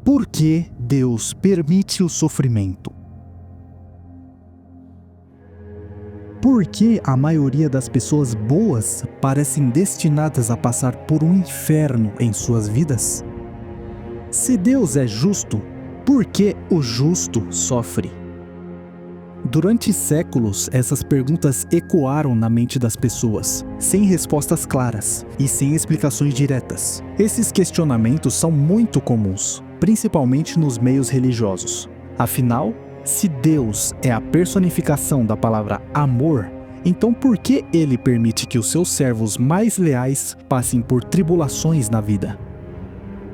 Por que Deus permite o sofrimento? Por que a maioria das pessoas boas parecem destinadas a passar por um inferno em suas vidas? Se Deus é justo, por que o justo sofre? Durante séculos, essas perguntas ecoaram na mente das pessoas, sem respostas claras e sem explicações diretas. Esses questionamentos são muito comuns, principalmente nos meios religiosos. Afinal, se Deus é a personificação da palavra amor, então por que Ele permite que os seus servos mais leais passem por tribulações na vida?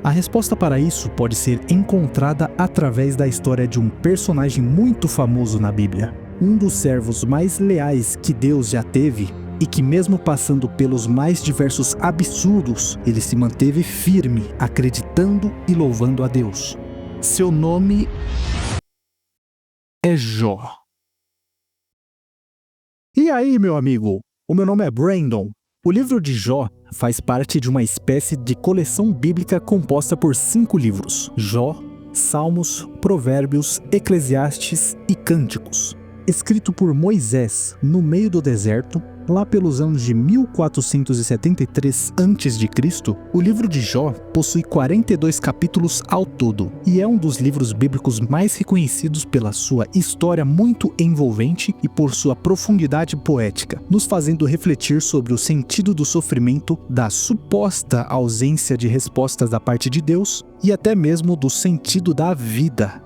A resposta para isso pode ser encontrada através da história de um personagem muito famoso na Bíblia. Um dos servos mais leais que Deus já teve e que, mesmo passando pelos mais diversos absurdos, ele se manteve firme, acreditando e louvando a Deus. Seu nome é Jó. E aí, meu amigo? O meu nome é Brandon. O livro de Jó faz parte de uma espécie de coleção bíblica composta por 5 livros: Jó, Salmos, Provérbios, Eclesiastes e Cânticos. Escrito por Moisés no meio do deserto, lá pelos anos de 1473 a.C., o livro de Jó possui 42 capítulos ao todo e é um dos livros bíblicos mais reconhecidos pela sua história muito envolvente e por sua profundidade poética, nos fazendo refletir sobre o sentido do sofrimento, da suposta ausência de respostas da parte de Deus e até mesmo do sentido da vida.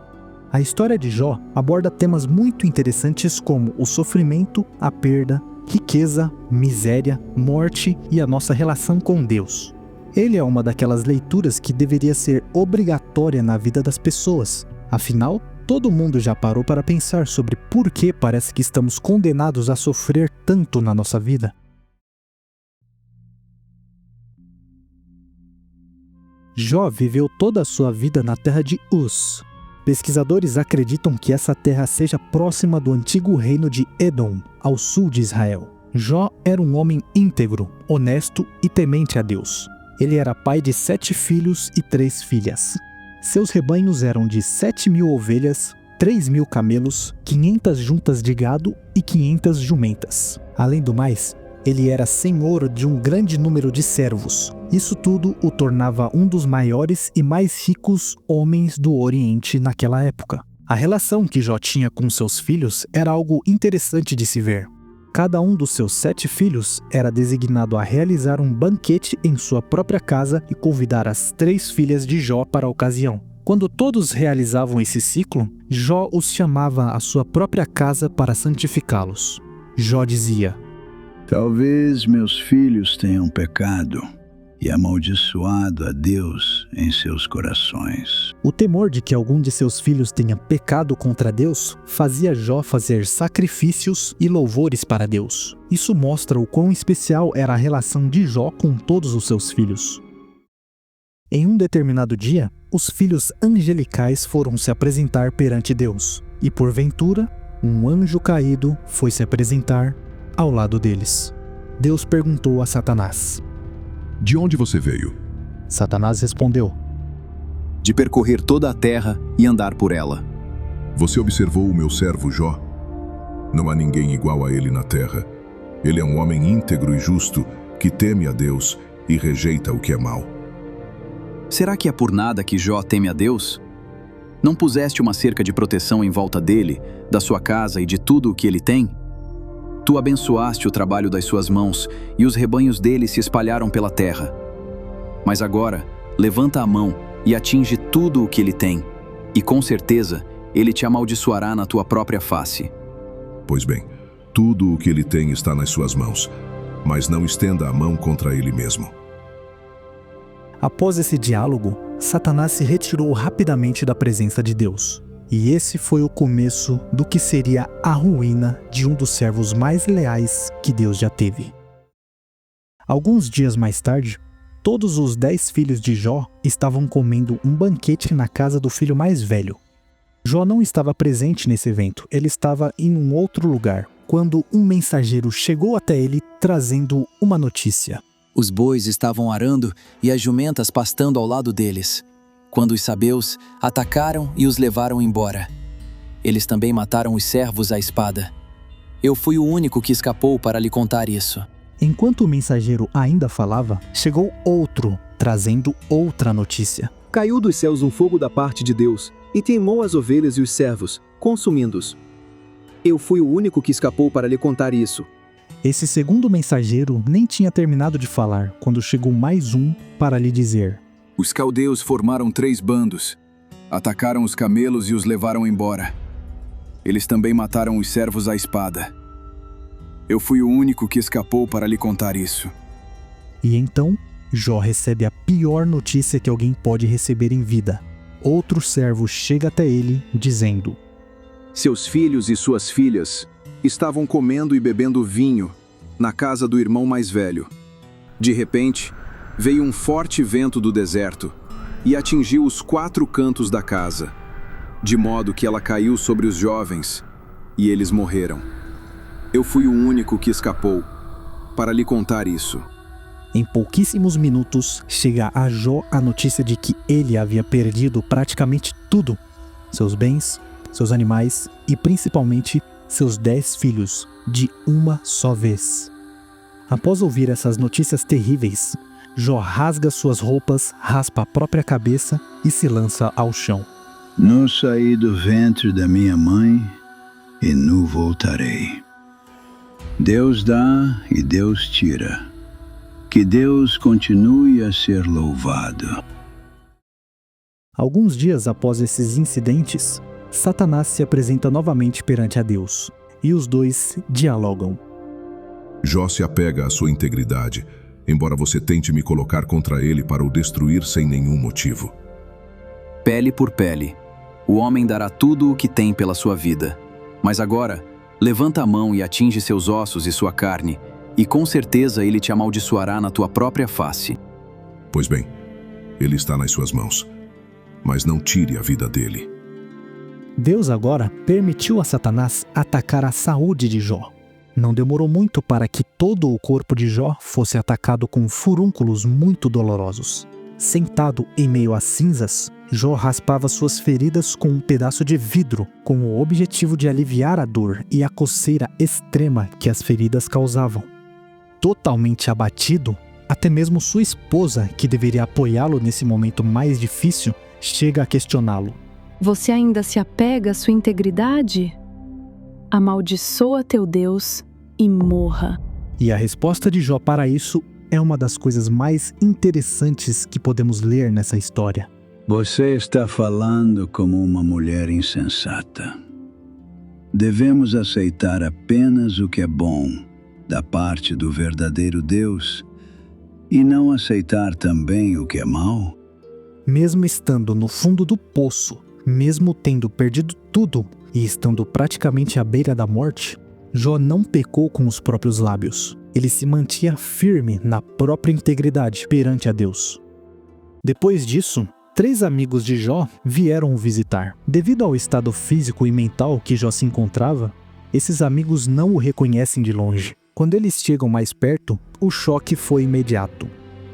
A história de Jó aborda temas muito interessantes como o sofrimento, a perda, riqueza, miséria, morte e a nossa relação com Deus. Ele é uma daquelas leituras que deveria ser obrigatória na vida das pessoas. Afinal, todo mundo já parou para pensar sobre por que parece que estamos condenados a sofrer tanto na nossa vida. Jó viveu toda a sua vida na terra de Uz. Pesquisadores acreditam que essa terra seja próxima do antigo reino de Edom, ao sul de Israel. Jó era um homem íntegro, honesto e temente a Deus. Ele era pai de 7 filhos e 3 filhas. Seus rebanhos eram de 7.000 ovelhas, 3.000 camelos, 500 juntas de gado e 500 jumentas. Além do mais, ele era senhor de um grande número de servos. Isso tudo o tornava um dos maiores e mais ricos homens do Oriente naquela época. A relação que Jó tinha com seus filhos era algo interessante de se ver. Cada um dos seus 7 filhos era designado a realizar um banquete em sua própria casa e convidar as 3 filhas de Jó para a ocasião. Quando todos realizavam esse ciclo, Jó os chamava à sua própria casa para santificá-los. Jó dizia: talvez meus filhos tenham pecado e amaldiçoado a Deus em seus corações. O temor de que algum de seus filhos tenha pecado contra Deus fazia Jó fazer sacrifícios e louvores para Deus. Isso mostra o quão especial era a relação de Jó com todos os seus filhos. Em um determinado dia, os filhos angelicais foram se apresentar perante Deus, e porventura, um anjo caído foi se apresentar ao lado deles. Deus perguntou a Satanás: de onde você veio? Satanás respondeu: de percorrer toda a terra e andar por ela. Você observou o meu servo Jó? Não há ninguém igual a ele na terra. Ele é um homem íntegro e justo, que teme a Deus e rejeita o que é mal. Será que é por nada que Jó teme a Deus? Não puseste uma cerca de proteção em volta dele, da sua casa e de tudo o que ele tem? Tu abençoaste o trabalho das suas mãos, e os rebanhos dele se espalharam pela terra. Mas agora, levanta a mão e atinge tudo o que ele tem, e com certeza ele te amaldiçoará na tua própria face. Pois bem, tudo o que ele tem está nas suas mãos, mas não estenda a mão contra ele mesmo. Após esse diálogo, Satanás se retirou rapidamente da presença de Deus. E esse foi o começo do que seria a ruína de um dos servos mais leais que Deus já teve. Alguns dias mais tarde, todos os 10 filhos de Jó estavam comendo um banquete na casa do filho mais velho. Jó não estava presente nesse evento, ele estava em um outro lugar, quando um mensageiro chegou até ele trazendo uma notícia. Os bois estavam arando e as jumentas pastando ao lado deles. quando os sabeus atacaram e os levaram embora. Eles também mataram os servos à espada. Eu fui o único que escapou para lhe contar isso. Enquanto o mensageiro ainda falava, chegou outro, trazendo outra notícia. Caiu dos céus um fogo da parte de Deus e queimou as ovelhas e os servos, consumindo-os. Eu fui o único que escapou para lhe contar isso. Esse segundo mensageiro nem tinha terminado de falar quando chegou mais um para lhe dizer: Os caldeus formaram 3 bandos. Atacaram os camelos e os levaram embora. Eles também mataram os servos à espada. Eu fui o único que escapou para lhe contar isso. E então, Jó recebe a pior notícia que alguém pode receber em vida. Outro servo chega até ele, dizendo: Seus filhos e suas filhas estavam comendo e bebendo vinho na casa do irmão mais velho. De repente, veio um forte vento do deserto e atingiu os 4 cantos da casa, de modo que ela caiu sobre os jovens e eles morreram. Eu fui o único que escapou para lhe contar isso. Em pouquíssimos minutos, chega a Jó a notícia de que ele havia perdido praticamente tudo: seus bens, seus animais e principalmente seus 10 filhos, de uma só vez. Após ouvir essas notícias terríveis, Jó rasga suas roupas, raspa a própria cabeça e se lança ao chão. Nu saí do ventre da minha mãe e nu voltarei. Deus dá e Deus tira. Que Deus continue a ser louvado. Alguns dias após esses incidentes, Satanás se apresenta novamente perante a Deus, e os dois dialogam. Jó se apega à sua integridade, embora você tente me colocar contra ele para o destruir sem nenhum motivo. Pele por pele. O homem dará tudo o que tem pela sua vida. Mas agora, levanta a mão e atinge seus ossos e sua carne, e com certeza ele te amaldiçoará na tua própria face. Pois bem, ele está nas suas mãos, mas não tire a vida dele. Deus agora permitiu a Satanás atacar a saúde de Jó. Não demorou muito para que todo o corpo de Jó fosse atacado com furúnculos muito dolorosos. Sentado em meio às cinzas, Jó raspava suas feridas com um pedaço de vidro, com o objetivo de aliviar a dor e a coceira extrema que as feridas causavam. Totalmente abatido, até mesmo sua esposa, que deveria apoiá-lo nesse momento mais difícil, chega a questioná-lo. Você ainda se apega à sua integridade? Amaldiçoa teu Deus e morra. E a resposta de Jó para isso é uma das coisas mais interessantes que podemos ler nessa história. Você está falando como uma mulher insensata. Devemos aceitar apenas o que é bom da parte do verdadeiro Deus e não aceitar também o que é mau? Mesmo estando no fundo do poço, mesmo tendo perdido tudo e estando praticamente à beira da morte, Jó não pecou com os próprios lábios. Ele se mantinha firme na própria integridade perante a Deus. Depois disso, 3 amigos de Jó vieram o visitar. Devido ao estado físico e mental que Jó se encontrava, esses amigos não o reconhecem de longe. Quando eles chegam mais perto, o choque foi imediato.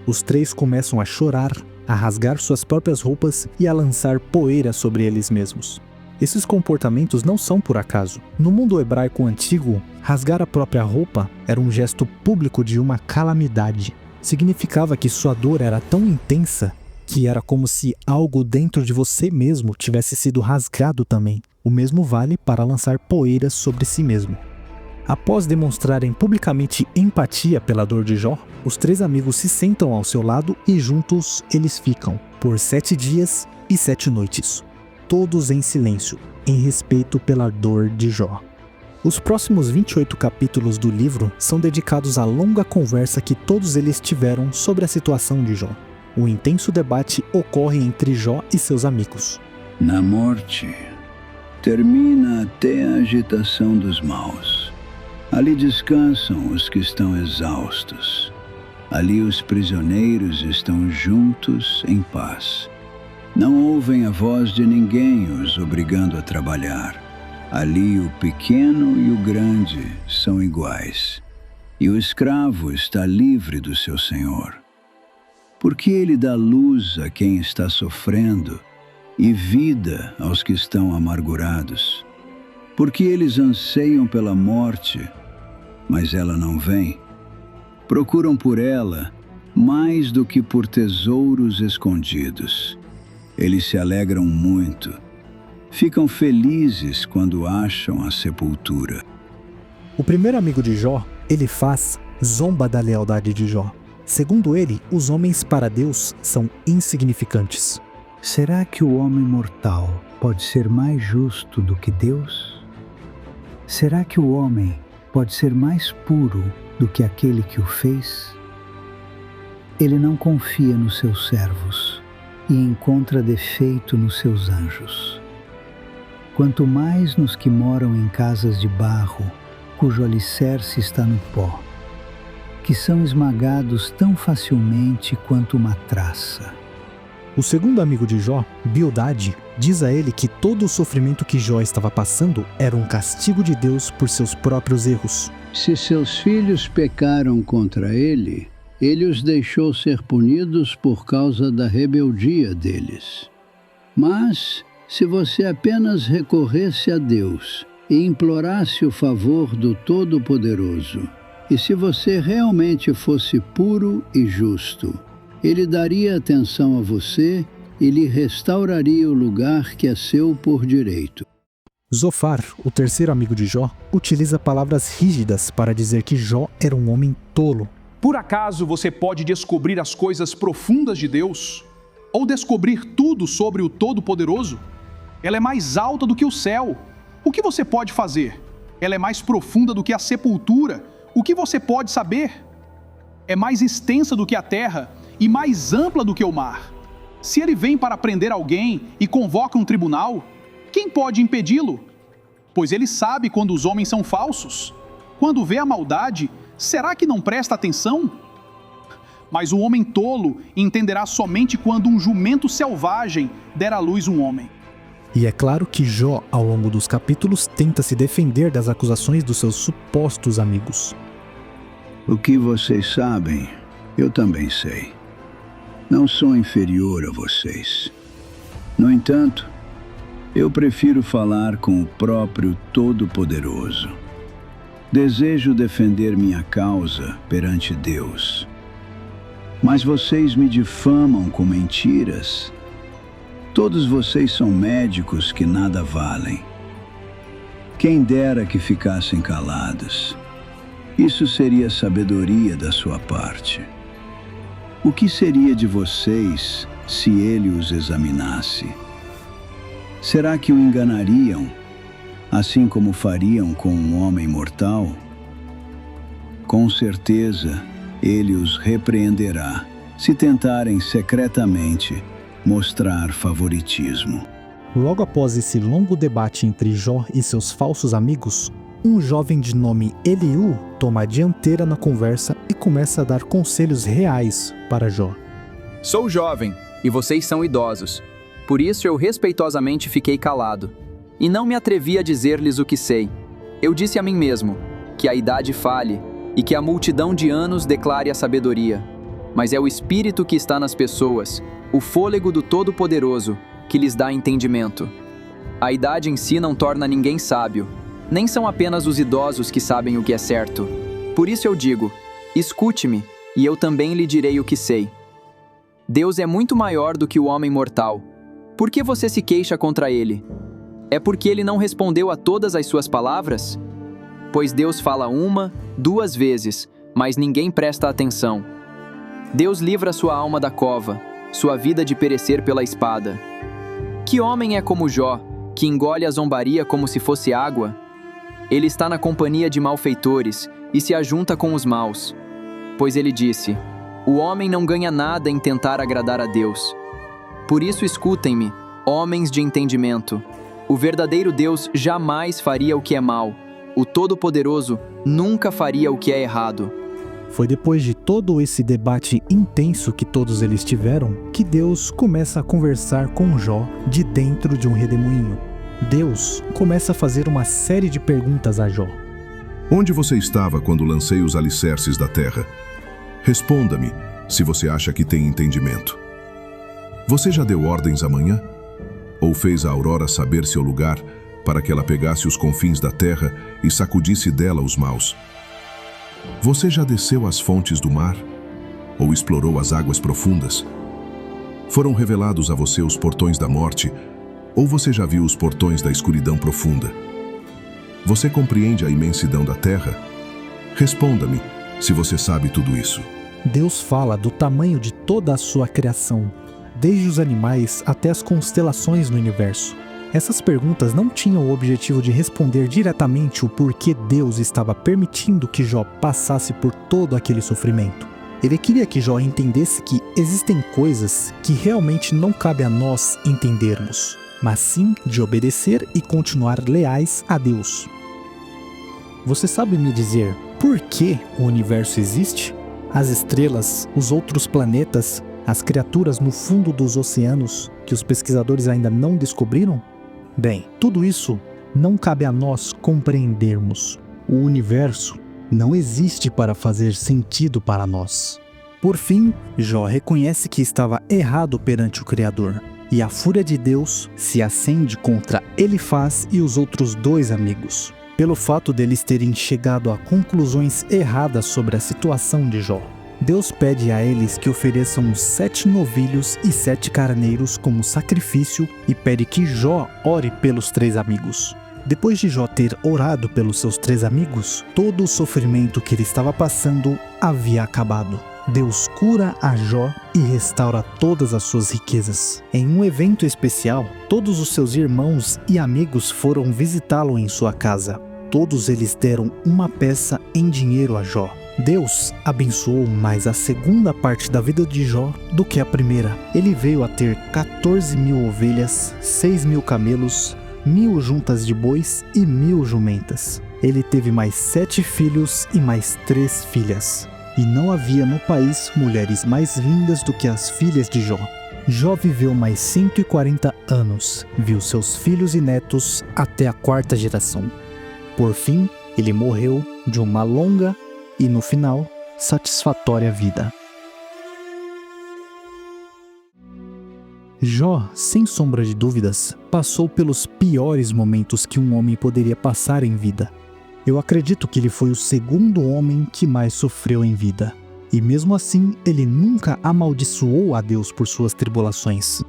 Os 3 começam a chorar, a rasgar suas próprias roupas e a lançar poeira sobre eles mesmos. Esses comportamentos não são por acaso. No mundo hebraico antigo, rasgar a própria roupa era um gesto público de uma calamidade. Significava que sua dor era tão intensa que era como se algo dentro de você mesmo tivesse sido rasgado também. O mesmo vale para lançar poeiras sobre si mesmo. Após demonstrarem publicamente empatia pela dor de Jó, os 3 amigos se sentam ao seu lado e juntos eles ficam por 7 dias e 7 noites, todos em silêncio, em respeito pela dor de Jó. Os próximos 28 capítulos do livro são dedicados à longa conversa que todos eles tiveram sobre a situação de Jó. Um intenso debate ocorre entre Jó e seus amigos. Na morte, termina até a agitação dos maus. Ali descansam os que estão exaustos. Ali os prisioneiros estão juntos em paz. Não ouvem a voz de ninguém os obrigando a trabalhar. Ali o pequeno e o grande são iguais. E o escravo está livre do seu senhor. Porque ele dá luz a quem está sofrendo e vida aos que estão amargurados. Porque eles anseiam pela morte, mas ela não vem. Procuram por ela mais do que por tesouros escondidos. Eles se alegram muito. Ficam felizes quando acham a sepultura. O primeiro amigo de Jó, Elifaz, zomba da lealdade de Jó. Segundo ele, os homens para Deus são insignificantes. Será que o homem mortal pode ser mais justo do que Deus? Será que o homem pode ser mais puro do que aquele que o fez? Ele não confia nos seus servos e encontra defeito nos seus anjos. Quanto mais nos que moram em casas de barro, cujo alicerce está no pó, que são esmagados tão facilmente quanto uma traça. O segundo amigo de Jó, Bildade, diz a ele que todo o sofrimento que Jó estava passando era um castigo de Deus por seus próprios erros. Se seus filhos pecaram contra ele, ele os deixou ser punidos por causa da rebeldia deles. Mas, se você apenas recorresse a Deus e implorasse o favor do Todo-Poderoso, e se você realmente fosse puro e justo, ele daria atenção a você e lhe restauraria o lugar que é seu por direito. Zofar, o terceiro amigo de Jó, utiliza palavras rígidas para dizer que Jó era um homem tolo. Por acaso você pode descobrir as coisas profundas de Deus? Ou descobrir tudo sobre o Todo-Poderoso? Ela é mais alta do que o céu. O que você pode fazer? Ela é mais profunda do que a sepultura. O que você pode saber? É mais extensa do que a terra e mais ampla do que o mar. Se ele vem para prender alguém e convoca um tribunal, quem pode impedi-lo? Pois ele sabe quando os homens são falsos. Quando vê a maldade, será que não presta atenção? Mas o homem tolo entenderá somente quando um jumento selvagem der à luz um homem. E é claro que Jó, ao longo dos capítulos, tenta se defender das acusações dos seus supostos amigos. O que vocês sabem, eu também sei. Não sou inferior a vocês. No entanto, eu prefiro falar com o próprio Todo-Poderoso. Desejo defender minha causa perante Deus. Mas vocês me difamam com mentiras. Todos vocês são médicos que nada valem. Quem dera que ficassem calados. Isso seria sabedoria da sua parte. O que seria de vocês se ele os examinasse? Será que o enganariam, assim como fariam com um homem mortal? Com certeza, ele os repreenderá, se tentarem secretamente mostrar favoritismo. Logo após esse longo debate entre Jó e seus falsos amigos, um jovem de nome Eliú toma a dianteira na conversa e começa a dar conselhos reais para Jó. Sou jovem, e vocês são idosos. Por isso eu respeitosamente fiquei calado, e não me atrevi a dizer-lhes o que sei. Eu disse a mim mesmo, que a idade fale, e que a multidão de anos declare a sabedoria. Mas é o Espírito que está nas pessoas, o fôlego do Todo-Poderoso, que lhes dá entendimento. A idade em si não torna ninguém sábio, nem são apenas os idosos que sabem o que é certo. Por isso eu digo, escute-me, e eu também lhe direi o que sei. Deus é muito maior do que o homem mortal. Por que você se queixa contra ele? É porque ele não respondeu a todas as suas palavras? Pois Deus fala 1, 2 vezes, mas ninguém presta atenção. Deus livra sua alma da cova, sua vida de perecer pela espada. Que homem é como Jó, que engole a zombaria como se fosse água? Ele está na companhia de malfeitores e se ajunta com os maus. Pois ele disse, o homem não ganha nada em tentar agradar a Deus. Por isso escutem-me, homens de entendimento. O verdadeiro Deus jamais faria o que é mal. O Todo-Poderoso nunca faria o que é errado. Foi depois de todo esse debate intenso que todos eles tiveram, que Deus começa a conversar com Jó de dentro de um redemoinho. Deus começa a fazer uma série de perguntas a Jó. Onde você estava quando lancei os alicerces da terra? Responda-me, se você acha que tem entendimento. Você já deu ordens amanhã? Ou fez a aurora saber seu lugar para que ela pegasse os confins da terra e sacudisse dela os maus? Você já desceu às fontes do mar? Ou explorou as águas profundas? Foram revelados a você os portões da morte, ou você já viu os portões da escuridão profunda? Você compreende a imensidão da terra? Responda-me, se você sabe tudo isso. Deus fala do tamanho de toda a sua criação, desde os animais até as constelações no universo. Essas perguntas não tinham o objetivo de responder diretamente o porquê Deus estava permitindo que Jó passasse por todo aquele sofrimento. Ele queria que Jó entendesse que existem coisas que realmente não cabe a nós entendermos, mas sim de obedecer e continuar leais a Deus. Você sabe me dizer por que o universo existe? As estrelas, os outros planetas, as criaturas no fundo dos oceanos que os pesquisadores ainda não descobriram? Bem, tudo isso não cabe a nós compreendermos. O universo não existe para fazer sentido para nós. Por fim, Jó reconhece que estava errado perante o Criador, e a fúria de Deus se acende contra Elifaz e os outros 2 amigos, pelo fato deles terem chegado a conclusões erradas sobre a situação de Jó. Deus pede a eles que ofereçam 7 novilhos e 7 carneiros como sacrifício e pede que Jó ore pelos 3 amigos. Depois de Jó ter orado pelos seus 3 amigos, todo o sofrimento que ele estava passando havia acabado. Deus cura a Jó e restaura todas as suas riquezas. Em um evento especial, todos os seus irmãos e amigos foram visitá-lo em sua casa. Todos eles deram uma peça em dinheiro a Jó. Deus abençoou mais a segunda parte da vida de Jó do que a primeira. Ele veio a ter 14.000 ovelhas, 6.000 camelos, 1.000 juntas de bois e 1.000 jumentas. Ele teve mais 7 filhos e mais 3 filhas. E não havia no país mulheres mais lindas do que as filhas de Jó. Jó viveu mais 140 anos, viu seus filhos e netos até a 4ª geração. Por fim, ele morreu de uma longa e, no final, satisfatória vida. Jó, sem sombra de dúvidas, passou pelos piores momentos que um homem poderia passar em vida. Eu acredito que ele foi o segundo homem que mais sofreu em vida. E mesmo assim, ele nunca amaldiçoou a Deus por suas tribulações.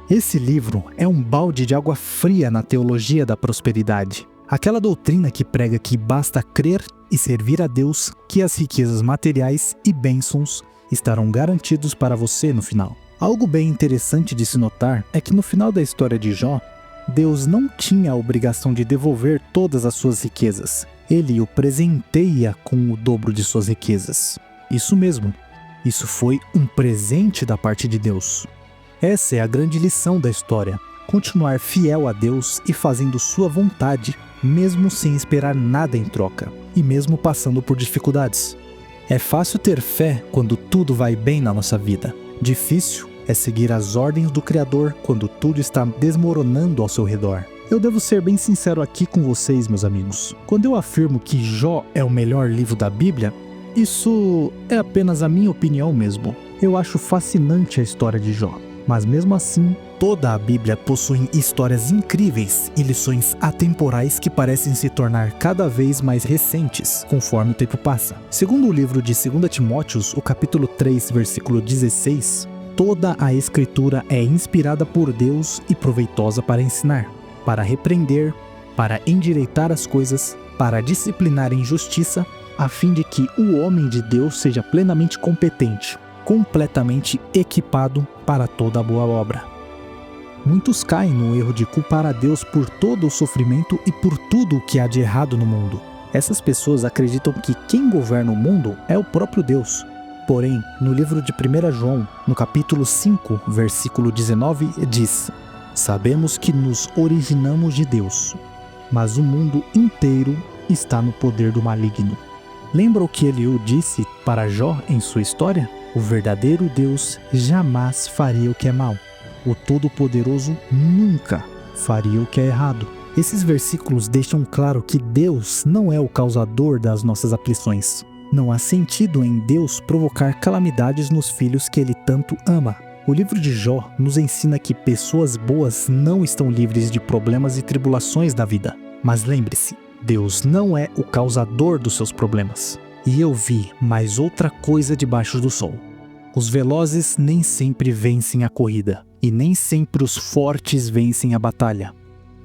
Esse livro é um balde de água fria na teologia da prosperidade. Aquela doutrina que prega que basta crer e servir a Deus, que as riquezas materiais e bênçãos estarão garantidos para você no final. Algo bem interessante de se notar é que no final da história de Jó, Deus não tinha a obrigação de devolver todas as suas riquezas. Ele o presenteia com o dobro de suas riquezas. Isso mesmo, isso foi um presente da parte de Deus. Essa é a grande lição da história: continuar fiel a Deus e fazendo sua vontade, mesmo sem esperar nada em troca, e mesmo passando por dificuldades. É fácil ter fé quando tudo vai bem na nossa vida. Difícil é seguir as ordens do Criador quando tudo está desmoronando ao seu redor. Eu devo ser bem sincero aqui com vocês, meus amigos. Quando eu afirmo que Jó é o melhor livro da Bíblia, isso é apenas a minha opinião mesmo. Eu acho fascinante a história de Jó. Mas mesmo assim, toda a Bíblia possui histórias incríveis e lições atemporais que parecem se tornar cada vez mais recentes, conforme o tempo passa. Segundo o livro de 2 Timóteo, o capítulo 3, versículo 16, toda a Escritura é inspirada por Deus e proveitosa para ensinar, para repreender, para endireitar as coisas, para disciplinar em justiça, a fim de que o homem de Deus seja plenamente competente, completamente equipado para toda a boa obra. Muitos caem no erro de culpar a Deus por todo o sofrimento e por tudo o que há de errado no mundo. Essas pessoas acreditam que quem governa o mundo é o próprio Deus. Porém, no livro de 1 João, no capítulo 5, versículo 19, diz: "Sabemos que nos originamos de Deus, mas o mundo inteiro está no poder do maligno." Lembra o que Eliú disse para Jó em sua história? O verdadeiro Deus jamais faria o que é mal. O Todo-Poderoso nunca faria o que é errado. Esses versículos deixam claro que Deus não é o causador das nossas aflições. Não há sentido em Deus provocar calamidades nos filhos que Ele tanto ama. O livro de Jó nos ensina que pessoas boas não estão livres de problemas e tribulações da vida. Mas lembre-se, Deus não é o causador dos seus problemas. E eu vi mais outra coisa debaixo do sol. Os velozes nem sempre vencem a corrida, e nem sempre os fortes vencem a batalha.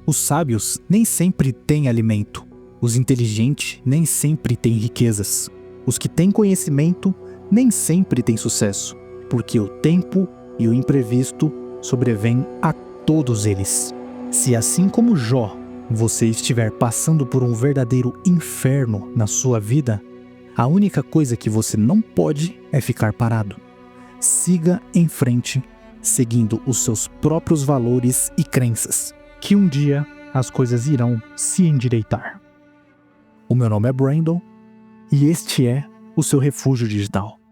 Os sábios nem sempre têm alimento. Os inteligentes nem sempre têm riquezas. Os que têm conhecimento nem sempre têm sucesso, porque o tempo e o imprevisto sobrevêm a todos eles. Se assim como Jó, você estiver passando por um verdadeiro inferno na sua vida, a única coisa que você não pode é ficar parado. Siga em frente, seguindo os seus próprios valores e crenças, que um dia as coisas irão se endireitar. O meu nome é Brandon e este é o seu refúgio digital.